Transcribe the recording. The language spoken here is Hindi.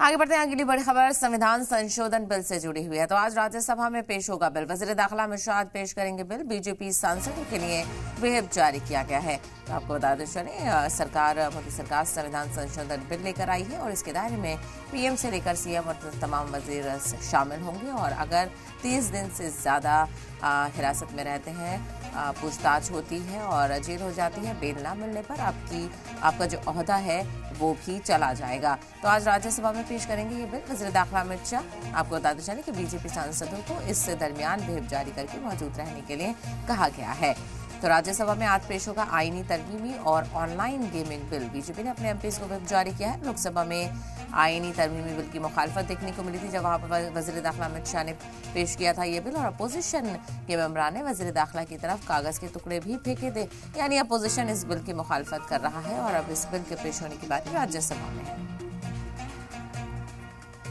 आगे बढ़ते हैं। अगली बड़ी खबर संविधान संशोधन बिल से जुड़ी हुई है। तो आज राज्यसभा में पेश होगा बिल। वजीर दाखिला अमित शाह पेश करेंगे बिल। बीजेपी सांसदों के लिए व्हिप जारी किया गया है। तो आपको बता दें चले मोदी सरकार संविधान संशोधन बिल लेकर आई है और इसके दायरे में पीएम से लेकर सीएम और तमाम वजीर शामिल होंगे। और अगर 30 दिन से ज्यादा हिरासत में रहते हैं, पूछताछ होती है और जेल हो जाती है, बेल ना मिलने पर आपका जो ओहदा है वो भी चला जाएगा। तो आज राज्यसभा में पेश करेंगे ये बिल वज़ीर दाखिला अमित शाह। आपको बताते चलें कि बीजेपी सांसदों को इस दरमियान व्हिप जारी करके मौजूद रहने के लिए कहा गया है। तो राज्यसभा में आज पेश होगा आईनी तरमीमी और ऑनलाइन गेमिंग बिल। बीजेपी ने अपने एमपीज को व्हिप जारी किया है। लोकसभा में आईनी तरमीमी बिल की मुखालफत देखने को मिली थी, जब वहां पर वज़ीर दाखिला अमित शाह ने पेश किया था ये बिल और अपोजिशन के मेंबरान ने वज़ीर दाखिला की तरफ कागज के टुकड़े भी फेंके थे। यानी अपोजिशन इस बिल की मुखालफत कर रहा है और अब इस बिल के पेश होने की बात राज्यसभा में है।